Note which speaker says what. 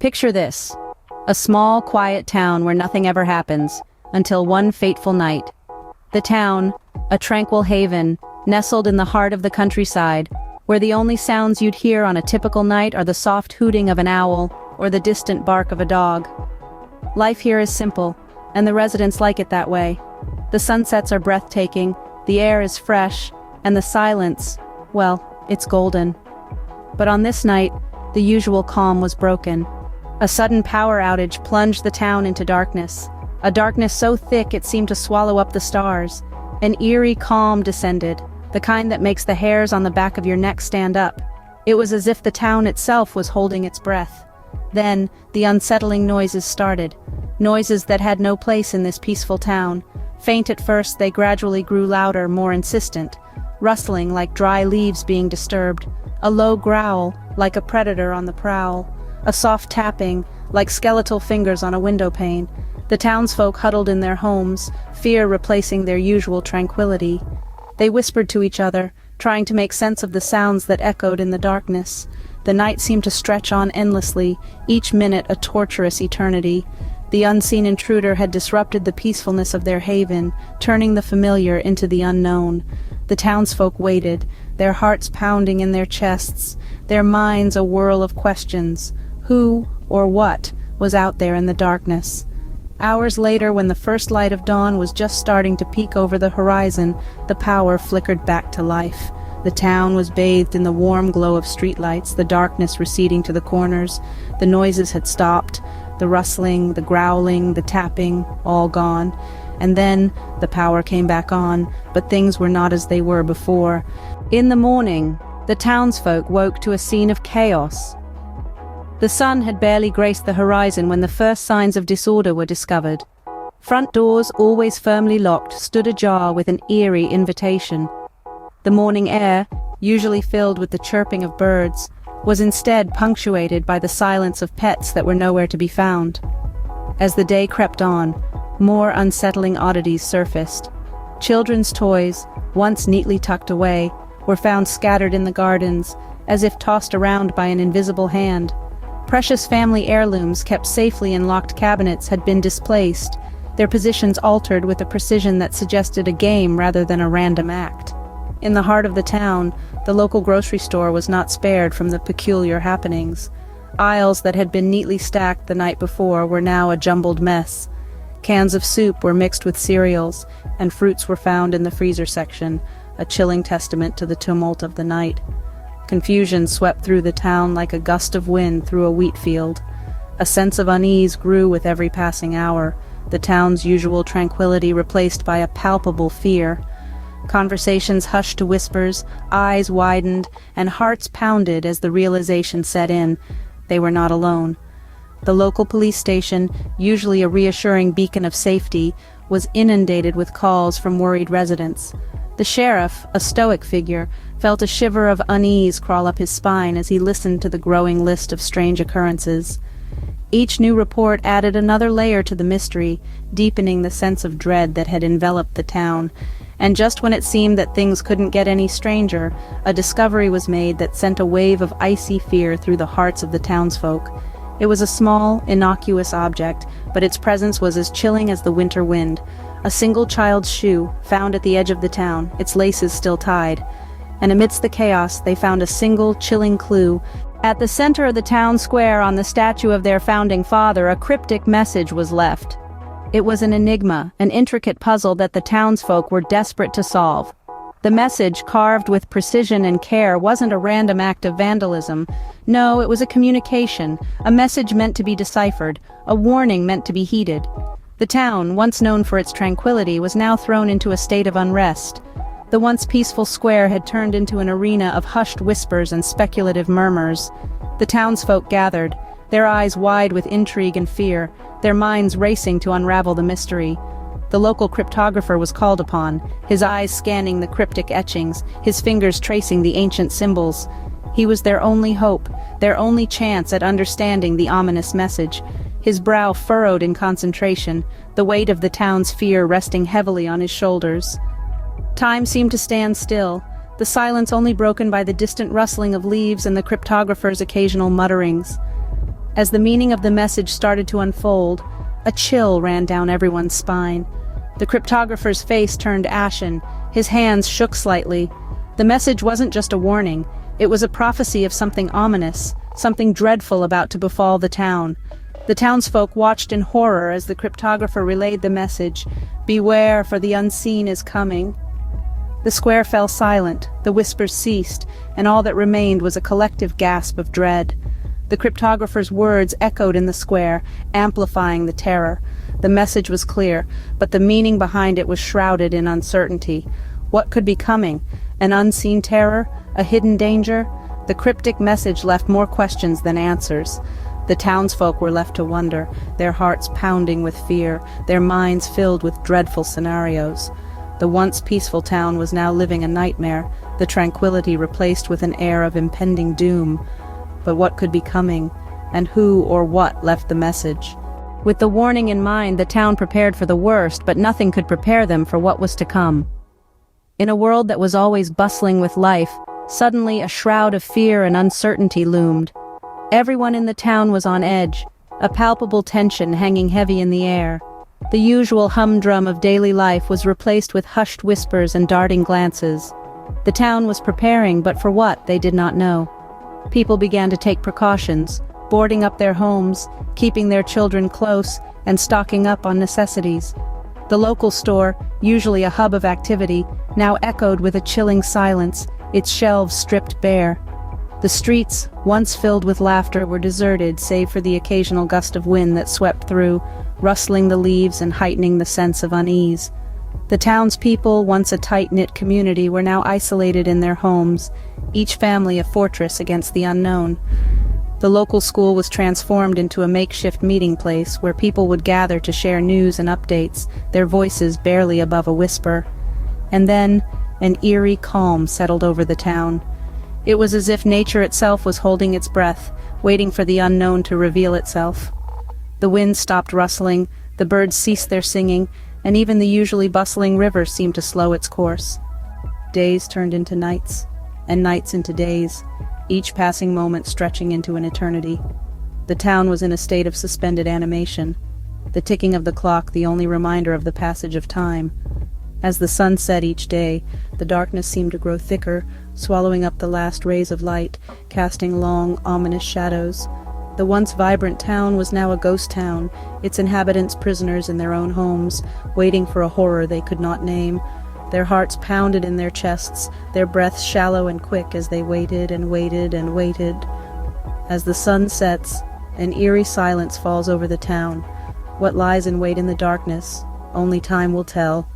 Speaker 1: Picture this: a small, quiet town where nothing ever happens, until one fateful night. The town, a tranquil haven, nestled in the heart of the countryside, where the only sounds you'd hear on a typical night are the soft hooting of an owl or the distant bark of a dog. Life here is simple, and the residents like it that way. The sunsets are breathtaking, the air is fresh, and the silence, well, it's golden. But on this night, the usual calm was broken. A sudden power outage plunged the town into darkness. A darkness so thick it seemed to swallow up the stars. An eerie calm descended, the kind that makes the hairs on the back of your neck stand up. It was as if the town itself was holding its breath. Then, the unsettling noises started. Noises that had no place in this peaceful town. Faint at first, they gradually grew louder, more insistent. Rustling like dry leaves being disturbed. A low growl, like a predator on the prowl. A soft tapping, like skeletal fingers on a window pane. The townsfolk huddled in their homes, fear replacing their usual tranquility. They whispered to each other, trying to make sense of the sounds that echoed in the darkness. The night seemed to stretch on endlessly, each minute a torturous eternity. The unseen intruder had disrupted the peacefulness of their haven, turning the familiar into the unknown. The townsfolk waited, their hearts pounding in their chests, their minds a whirl of questions. Who, or what, was out there in the darkness? Hours later, when the first light of dawn was just starting to peek over the horizon, the power flickered back to life. The town was bathed in the warm glow of streetlights, the darkness receding to the corners. The noises had stopped, the rustling, the growling, the tapping, all gone. And then the power came back on, but things were not as they were before. In the morning, the townsfolk woke to a scene of chaos. The sun had barely graced the horizon when the first signs of disorder were discovered. Front doors, always firmly locked, stood ajar with an eerie invitation. The morning air, usually filled with the chirping of birds, was instead punctuated by the silence of pets that were nowhere to be found. As the day crept on, more unsettling oddities surfaced. Children's toys, once neatly tucked away, were found scattered in the gardens, as if tossed around by an invisible hand. Precious family heirlooms kept safely in locked cabinets had been displaced, their positions altered with a precision that suggested a game rather than a random act. In the heart of the town, the local grocery store was not spared from the peculiar happenings. Aisles that had been neatly stacked the night before were now a jumbled mess. Cans of soup were mixed with cereals, and fruits were found in the freezer section, a chilling testament to the tumult of the night. Confusion swept through the town like a gust of wind through a wheat field. A sense of unease grew with every passing hour, the town's usual tranquility replaced by a palpable fear. Conversations hushed to whispers, eyes widened, and hearts pounded as the realization set in. They were not alone. The local police station, usually a reassuring beacon of safety, was inundated with calls from worried residents. The sheriff, a stoic figure, felt a shiver of unease crawl up his spine as he listened to the growing list of strange occurrences. Each new report added another layer to the mystery, deepening the sense of dread that had enveloped the town. And just when it seemed that things couldn't get any stranger, a discovery was made that sent a wave of icy fear through the hearts of the townsfolk. It was a small, innocuous object, but its presence was as chilling as the winter wind. A single child's shoe, found at the edge of the town, its laces still tied. And amidst the chaos, they found a single, chilling clue. At the center of the town square, on the statue of their founding father, a cryptic message was left. It was an enigma, an intricate puzzle that the townsfolk were desperate to solve. The message, carved with precision and care, wasn't a random act of vandalism. No, it was a communication, a message meant to be deciphered, a warning meant to be heeded. The town, once known for its tranquility, was now thrown into a state of unrest. The once peaceful square had turned into an arena of hushed whispers and speculative murmurs. The townsfolk gathered, their eyes wide with intrigue and fear, their minds racing to unravel the mystery. The local cryptographer was called upon, his eyes scanning the cryptic etchings, his fingers tracing the ancient symbols. He was their only hope, their only chance at understanding the ominous message. His brow furrowed in concentration, the weight of the town's fear resting heavily on his shoulders. Time seemed to stand still, the silence only broken by the distant rustling of leaves and the cryptographer's occasional mutterings. As the meaning of the message started to unfold, a chill ran down everyone's spine. The cryptographer's face turned ashen, his hands shook slightly. The message wasn't just a warning, it was a prophecy of something ominous, something dreadful about to befall the town. The townsfolk watched in horror as the cryptographer relayed the message, "Beware, for the unseen is coming." The square fell silent, the whispers ceased, and all that remained was a collective gasp of dread. The cryptographer's words echoed in the square, amplifying the terror. The message was clear, but the meaning behind it was shrouded in uncertainty. What could be coming? An unseen terror? A hidden danger? The cryptic message left more questions than answers. The townsfolk were left to wonder, their hearts pounding with fear, their minds filled with dreadful scenarios. The once peaceful town was now living a nightmare, the tranquility replaced with an air of impending doom. But what could be coming, and who or what left the message? With the warning in mind, the town prepared for the worst, but nothing could prepare them for what was to come. In a world that was always bustling with life, suddenly a shroud of fear and uncertainty loomed. Everyone in the town was on edge, a palpable tension hanging heavy in the air. The usual humdrum of daily life was replaced with hushed whispers and darting glances. The town was preparing, but for what, they did not know. People began to take precautions, boarding up their homes, keeping their children close, and stocking up on necessities. The local store, usually a hub of activity, now echoed with a chilling silence, its shelves stripped bare. The streets, once filled with laughter, were deserted save for the occasional gust of wind that swept through, rustling the leaves and heightening the sense of unease. The townspeople, once a tight-knit community, were now isolated in their homes, each family a fortress against the unknown. The local school was transformed into a makeshift meeting place where people would gather to share news and updates, their voices barely above a whisper. And then, an eerie calm settled over the town. It was as if nature itself was holding its breath, waiting for the unknown to reveal itself. The wind stopped rustling, the birds ceased their singing, and even the usually bustling river seemed to slow its course. Days turned into nights, and nights into days, each passing moment stretching into an eternity. The town was in a state of suspended animation, the ticking of the clock the only reminder of the passage of time. As the sun set each day, the darkness seemed to grow thicker, swallowing up the last rays of light, casting long, ominous shadows. The once vibrant town was now a ghost town, its inhabitants prisoners in their own homes, waiting for a horror they could not name. Their hearts pounded in their chests, their breaths shallow and quick as they waited and waited and waited. As the sun sets, an eerie silence falls over the town. What lies in wait in the darkness, only time will tell.